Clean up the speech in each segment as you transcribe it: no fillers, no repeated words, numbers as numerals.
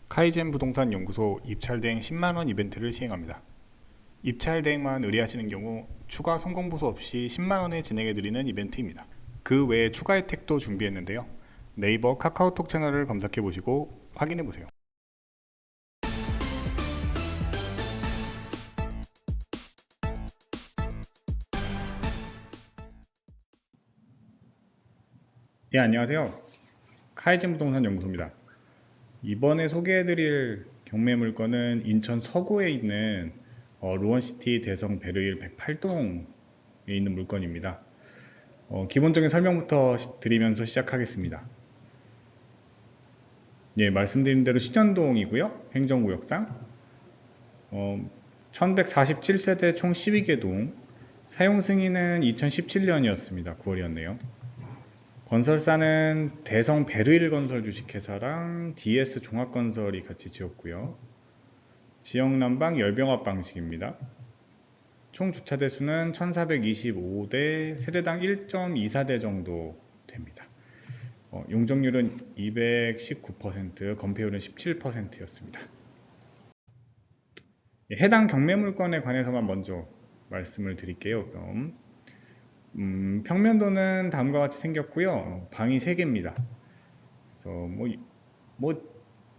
카이젠 부동산 연구소 입찰대행 10만원 이벤트를 시행합니다. 입찰대행만 의뢰하시는 경우 추가 성공보수 없이 10만원에 진행해드리는 이벤트입니다. 그 외에 추가 혜택도 준비했는데요. 네이버 카카오톡 채널을 검색해보시고 확인해보세요. 예, 안녕하세요. 카이젠 부동산 연구소입니다. 이번에 소개해드릴 경매 물건은 인천 서구에 있는 루원시티 대성 베르일 108동에 있는 물건입니다. 기본적인 설명부터 드리면서 시작하겠습니다. 예, 말씀드린 대로 신현동이고요. 행정구역상 1147세대 총 12개 동, 사용 승인은 2017년이었습니다. 9월이었네요. 건설사는 대성 베르일 건설 주식회사랑 DS 종합건설이 같이 지었고요. 지역 난방 열병합 방식입니다. 총 주차 대수는 1425대, 세대당 1.24대 정도 됩니다. 용적률은 219%, 건폐율은 17%였습니다. 해당 경매 물건에 관해서만 먼저 말씀을 드릴게요. 그럼 평면도는 다음과 같이 생겼고요. 방이 3개입니다. 그래서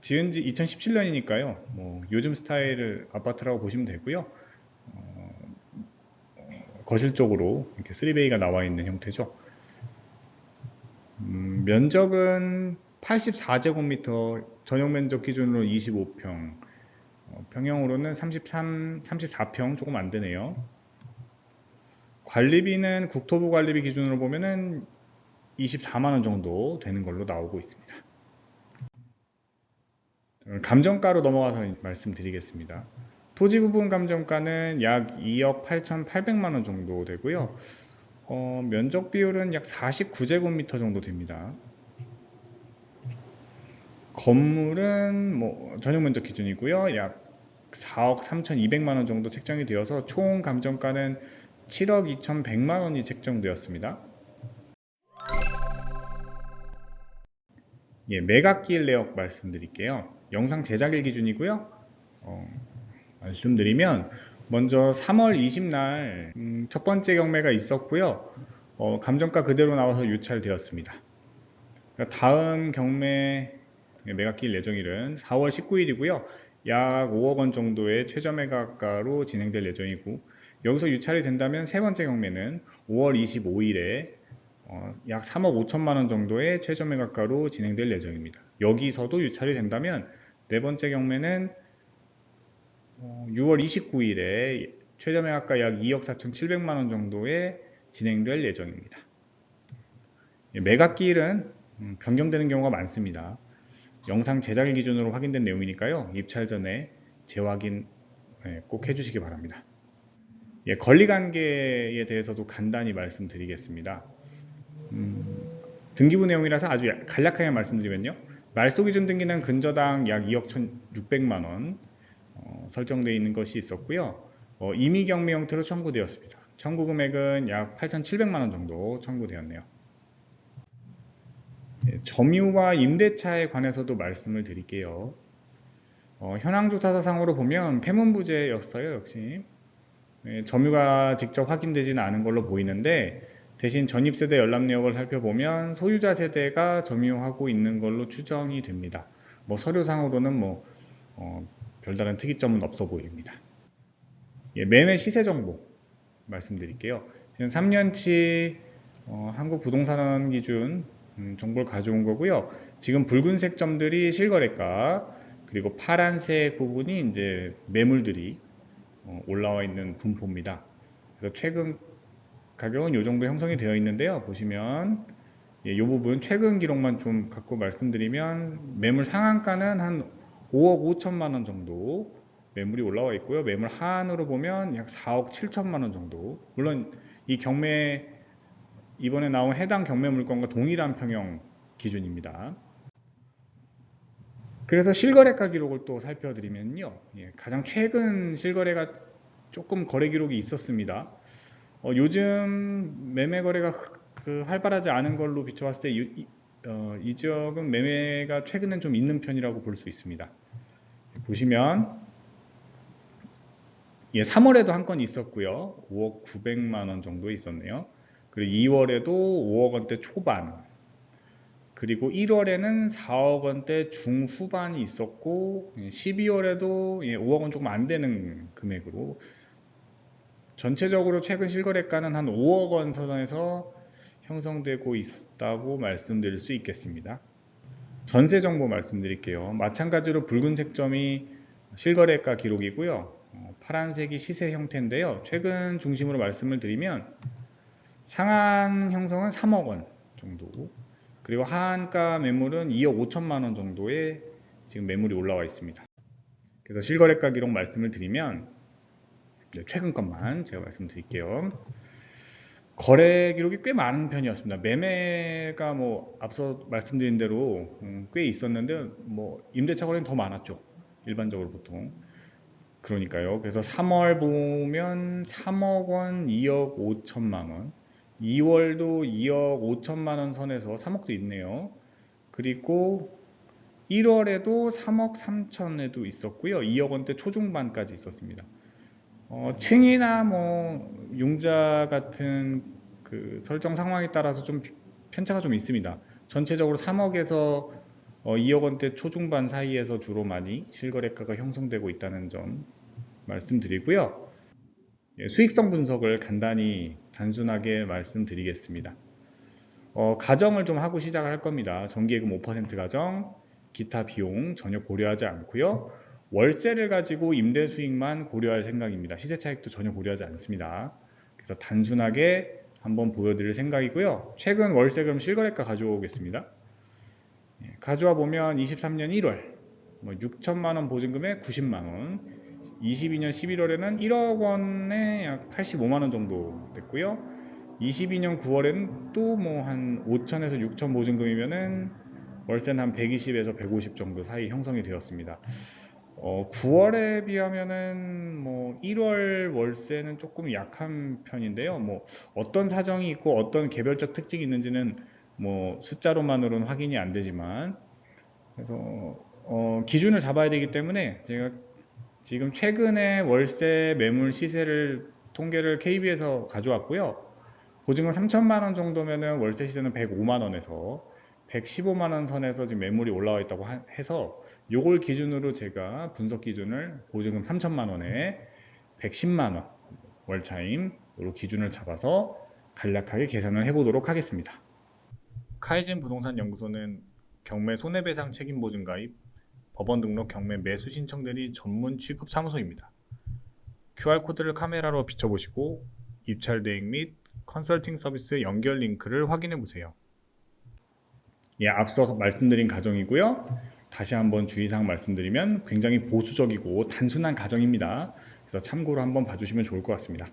지은 지 2017년이니까요. 요즘 스타일을 아파트라고 보시면 되고요. 거실 쪽으로 이렇게 3베이가 나와 있는 형태죠. 면적은 84제곱미터, 전용 면적 기준으로 25평, 평형으로는 34평 조금 안 되네요. 관리비는 국토부 관리비 기준으로 보면은 24만원 정도 되는 걸로 나오고 있습니다. 감정가로 넘어가서 말씀드리겠습니다. 토지 부분 감정가는 약 2억 8,800만원 정도 되고요. 면적 비율은 약 49제곱미터 정도 됩니다. 건물은 전용 면적 기준이고요. 약 4억 3,200만원 정도 책정이 되어서 총 감정가는 7억 2,100만원이 책정되었습니다. 예, 매각기일 내역 말씀드릴게요. 영상 제작일 기준이고요. 말씀드리면 먼저 3월 20날 첫 번째 경매가 있었고요. 감정가 그대로 나와서 유찰되었습니다. 다음 경매 매각기일 예정일은 4월 19일이고요. 약 5억 원 정도의 최저 매각가로 진행될 예정이고, 여기서 유찰이 된다면 세 번째 경매는 5월 25일에 약 3억 5천만 원 정도의 최저 매각가로 진행될 예정입니다. 여기서도 유찰이 된다면 네 번째 경매는 6월 29일에 최저 매각가 약 2억 4,700만 원 정도에 진행될 예정입니다. 매각기일은 변경되는 경우가 많습니다. 영상 제작일 기준으로 확인된 내용이니까요. 입찰 전에 재확인 꼭 해주시기 바랍니다. 권리관계에 대해서도 간단히 말씀드리겠습니다. 등기부 내용이라서 아주 간략하게 말씀드리면요. 말소기준 등기는 근저당 약 2억 1,600만원 설정되어 있는 것이 있었고요. 임의경매 형태로 청구되었습니다. 청구 금액은 약 8,700만원 정도 청구되었네요. 점유와 임대차에 관해서도 말씀을 드릴게요. 현황조사상으로 보면 폐문부재였어요. 역시 점유가 직접 확인되지는 않은 걸로 보이는데, 대신 전입세대 연락내역을 살펴보면 소유자 세대가 점유하고 있는 걸로 추정이 됩니다. 서류상으로는 별다른 특이점은 없어 보입니다. 매매 시세 정보 말씀드릴게요. 지금 3년치 한국부동산 기준 정보를 가져온 거고요. 지금 붉은색 점들이 실거래가, 그리고 파란색 부분이 이제 매물들이 올라와 있는 분포입니다. 그래서 최근 가격은 이 정도 형성이 되어 있는데요. 보시면 이 부분 최근 기록만 좀 갖고 말씀드리면, 매물 상한가는 한 5억 5천만 원 정도 매물이 올라와 있고요. 매물 하한으로 보면 약 4억 7천만 원 정도. 물론 이 경매, 이번에 나온 해당 경매 물건과 동일한 평형 기준입니다. 그래서 실거래가 기록을 또 살펴드리면요. 가장 최근 실거래가 조금 거래 기록이 있었습니다. 요즘 매매 거래가 활발하지 않은 걸로 비춰봤을 때 이 지역은 매매가 최근엔 좀 있는 편이라고 볼 수 있습니다. 보시면 3월에도 한 건 있었고요. 5억 900만 원 정도 있었네요. 그리고 2월에도 5억 원대 초반, 그리고 1월에는 4억 원대 중후반이 있었고 12월에도 5억 원 조금 안 되는 금액으로 전체적으로 최근 실거래가는 한 5억 원 선에서 형성되고 있다고 말씀드릴 수 있겠습니다. 전세 정보 말씀드릴게요. 마찬가지로 붉은색 점이 실거래가 기록이고요. 파란색이 시세 형태인데요. 최근 중심으로 말씀을 드리면 상한 형성은 3억 원 정도, 그리고 하한가 매물은 2억 5천만 원 정도의 지금 매물이 올라와 있습니다. 그래서 실거래가 기록 말씀을 드리면 최근 것만 제가 말씀드릴게요. 거래 기록이 꽤 많은 편이었습니다. 매매가 앞서 말씀드린 대로 꽤 있었는데 임대차 거래는 더 많았죠. 일반적으로 보통. 그러니까요. 그래서 3월 보면 3억 원, 2억 5천만 원. 2월도 2억 5천만 원 선에서 3억도 있네요. 그리고 1월에도 3억 3천에도 있었고요. 2억 원대 초중반까지 있었습니다. 층이나 융자 같은 그 설정 상황에 따라서 좀 편차가 좀 있습니다. 전체적으로 3억에서 2억 원대 초중반 사이에서 주로 많이 실거래가가 형성되고 있다는 점 말씀드리고요. 수익성 분석을 간단히 단순하게 말씀드리겠습니다. 가정을 좀 하고 시작을 할 겁니다. 정기예금 5% 가정, 기타 비용 전혀 고려하지 않고요. 월세를 가지고 임대 수익만 고려할 생각입니다. 시세 차익도 전혀 고려하지 않습니다. 그래서 단순하게 한번 보여드릴 생각이고요. 최근 월세 그럼 실거래가 가져오겠습니다. 가져와 보면 23년 1월 6천만 원 보증금에 90만 원, 22년 11월에는 1억 원에 약 85만 원 정도 됐고요. 22년 9월에는 또 한 5천에서 6천 보증금이면은 월세는 한 120에서 150 정도 사이 형성이 되었습니다. 9월에 비하면은 1월 월세는 조금 약한 편인데요. 어떤 사정이 있고 어떤 개별적 특징이 있는지는 숫자로만으로는 확인이 안 되지만, 그래서 기준을 잡아야 되기 때문에 제가 지금 최근에 월세 매물 시세를 통계를 KB에서 가져왔고요. 보증금 3천만 원 정도면은 월세 시세는 105만 원에서 115만 원 선에서 지금 매물이 올라와 있다고 해서 요걸 기준으로 제가 분석 기준을 보증금 3천만 원에 110만 원 월차임으로 기준을 잡아서 간략하게 계산을 해보도록 하겠습니다. 카이진 부동산 연구소는 경매 손해배상 책임 보증 가입, 법원 등록 경매 매수 신청 대리 전문 취급 사무소입니다. QR코드를 카메라로 비춰보시고 입찰 대행 및 컨설팅 서비스 연결 링크를 확인해 보세요. 앞서 말씀드린 가정이고요. 다시 한번 주의사항 말씀드리면 굉장히 보수적이고 단순한 가정입니다. 그래서 참고로 한번 봐주시면 좋을 것 같습니다.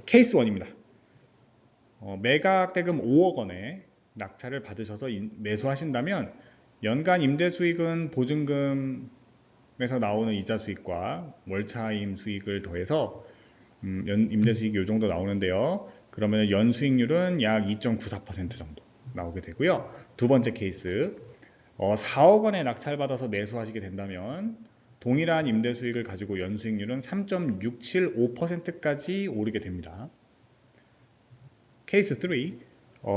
케이스 1입니다. 매각 대금 5억 원에 낙찰을 받으셔서 매수하신다면 연간 임대 수익은 보증금에서 나오는 이자 수익과 월차임 수익을 더해서 임대 수익이 이 정도 나오는데요. 그러면 연 수익률은 약 2.94% 정도 나오게 되고요. 두 번째 케이스, 4억 원에 낙찰받아서 매수하시게 된다면 동일한 임대 수익을 가지고 연 수익률은 3.675%까지 오르게 됩니다. 케이스 3,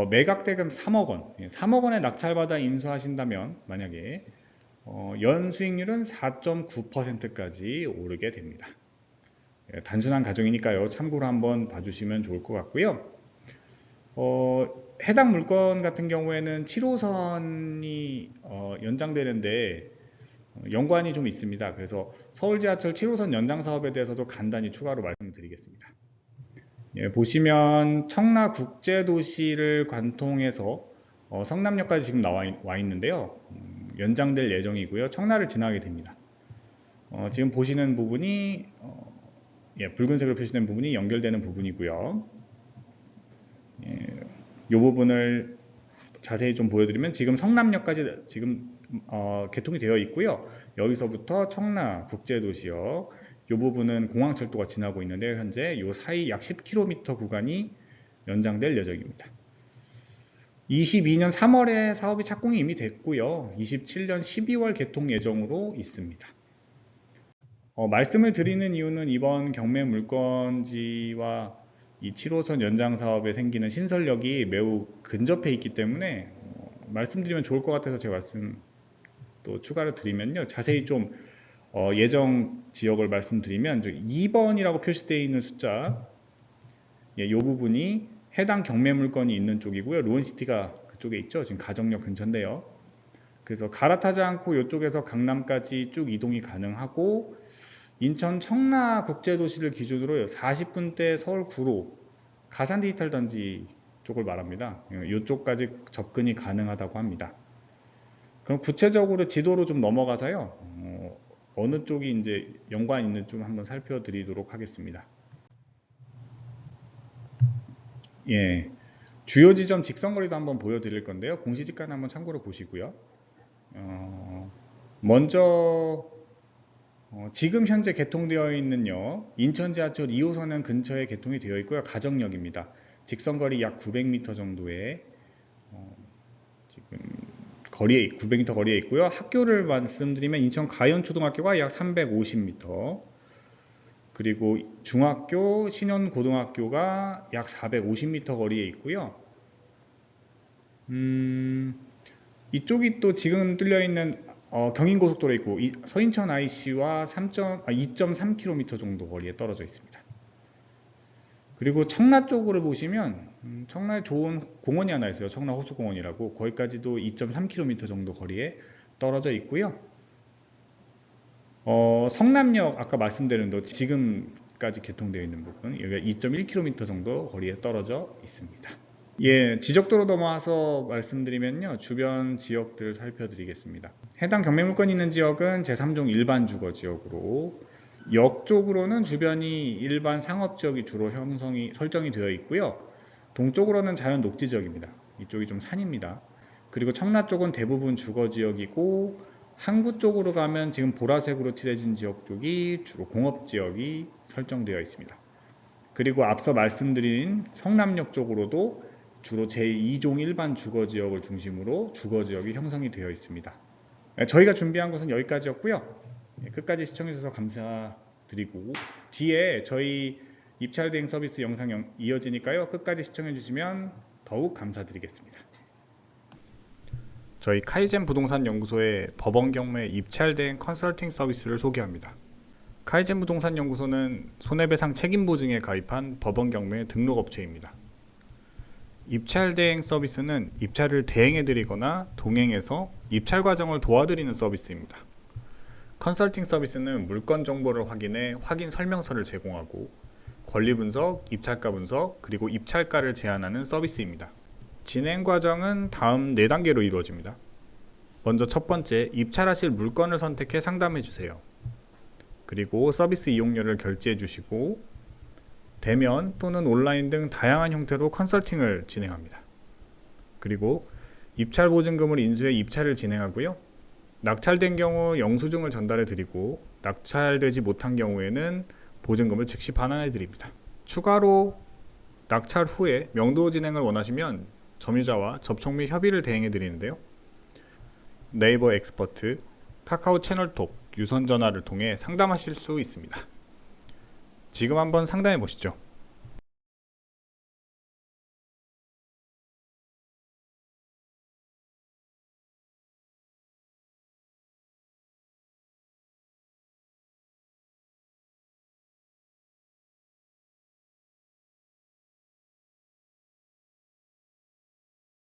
매각 대금 3억 원, 3억 원에 낙찰받아 인수하신다면 만약에 연 수익률은 4.9%까지 오르게 됩니다. 단순한 가정이니까요. 참고로 한번 봐주시면 좋을 것 같고요. 해당 물건 같은 경우에는 7호선이 연장되는데 연관이 좀 있습니다. 그래서 서울지하철 7호선 연장 사업에 대해서도 간단히 추가로 말씀드리겠습니다. 보시면 청라국제도시를 관통해서 성남역까지 지금 와 있는데요. 연장될 예정이고요. 청라를 지나게 됩니다. 지금 보시는 부분이 붉은색으로 표시된 부분이 연결되는 부분이고요. 이 부분을 자세히 좀 보여드리면 지금 성남역까지 지금 개통이 되어 있고요. 여기서부터 청라 국제도시역 이 부분은 공항철도가 지나고 있는데 현재 이 사이 약 10km 구간이 연장될 예정입니다. 22년 3월에 사업이 착공이 이미 됐고요. 27년 12월 개통 예정으로 있습니다. 말씀을 드리는 이유는 이번 경매 물건지와 이 7호선 연장 사업에 생기는 신설역이 매우 근접해 있기 때문에 말씀드리면 좋을 것 같아서 제가 말씀 또 추가로 드리면요. 자세히 좀 예정 지역을 말씀드리면 2번이라고 표시되어 있는 숫자, 이 부분이 해당 경매 물건이 있는 쪽이고요. 로온시티가 그쪽에 있죠. 지금 가정역 근처인데요. 그래서 갈아타지 않고 이쪽에서 강남까지 쭉 이동이 가능하고, 인천 청라국제도시를 기준으로 40분대 서울 구로 가산 디지털 단지 쪽을 말합니다. 이쪽까지 접근이 가능하다고 합니다. 그럼 구체적으로 지도로 좀 넘어가서요. 어느 쪽이 이제 연관 있는 좀 한번 살펴드리도록 하겠습니다. 예, 주요 지점 직선거리도 한번 보여드릴 건데요. 공시지가는 한번 참고로 보시고요. 먼저 지금 현재 개통되어 있는요, 인천 지하철 2호선은 근처에 개통이 되어 있고요. 가정역입니다. 직선거리 약 900m 정도의 지금 900m 거리에 있고요. 학교를 말씀드리면 인천 가연초등학교가 약 350m, 그리고 중학교, 신현고등학교가 약 450m 거리에 있고요. 이쪽이 또 지금 뚫려 있는 경인고속도로에 있고, 서인천 IC와 2.3km 정도 거리에 떨어져 있습니다. 그리고 청라 쪽으로 보시면 청라에 좋은 공원이 하나 있어요. 청라 호수공원이라고. 거기까지도 2.3km 정도 거리에 떨어져 있고요. 성남역 아까 말씀드린 도 지금까지 개통되어 있는 부분, 여기가 2.1km 정도 거리에 떨어져 있습니다. 예, 지적도로 넘어와서 말씀드리면요, 주변 지역들 살펴드리겠습니다. 해당 경매물건이 있는 지역은 제3종 일반 주거지역으로, 역 쪽으로는 주변이 일반 상업지역이 주로 설정이 되어 있고요. 동쪽으로는 자연 녹지지역입니다. 이쪽이 좀 산입니다. 그리고 청라 쪽은 대부분 주거지역이고, 항구 쪽으로 가면 지금 보라색으로 칠해진 지역 쪽이 주로 공업지역이 설정되어 있습니다. 그리고 앞서 말씀드린 성남역 쪽으로도 주로 제2종 일반 주거지역을 중심으로 주거지역이 형성이 되어 있습니다. 저희가 준비한 것은 여기까지였고요. 끝까지 시청해주셔서 감사드리고, 뒤에 저희 입찰 대행 서비스 영상 이어지니까요. 끝까지 시청해주시면 더욱 감사드리겠습니다. 저희 카이젠 부동산 연구소의 법원 경매 입찰 대행 컨설팅 서비스를 소개합니다. 카이젠 부동산 연구소는 손해배상 책임 보증에 가입한 법원 경매 등록 업체입니다. 입찰 대행 서비스는 입찰을 대행해드리거나 동행해서 입찰 과정을 도와드리는 서비스입니다. 컨설팅 서비스는 물건 정보를 확인해 확인 설명서를 제공하고, 권리 분석, 입찰가 분석, 그리고 입찰가를 제안하는 서비스입니다. 진행 과정은 다음 4단계로 이루어집니다. 먼저 첫 번째, 입찰하실 물건을 선택해 상담해 주세요. 그리고 서비스 이용료를 결제해 주시고, 대면 또는 온라인 등 다양한 형태로 컨설팅을 진행합니다. 그리고 입찰 보증금을 인수해 입찰을 진행하고요. 낙찰된 경우 영수증을 전달해 드리고, 낙찰되지 못한 경우에는 보증금을 즉시 반환해 드립니다. 추가로 낙찰 후에 명도 진행을 원하시면 점유자와 접촉 및 협의를 대행해 드리는데요. 네이버 엑스퍼트, 카카오 채널톡, 유선 전화를 통해 상담하실 수 있습니다. 지금 한번 상담해 보시죠.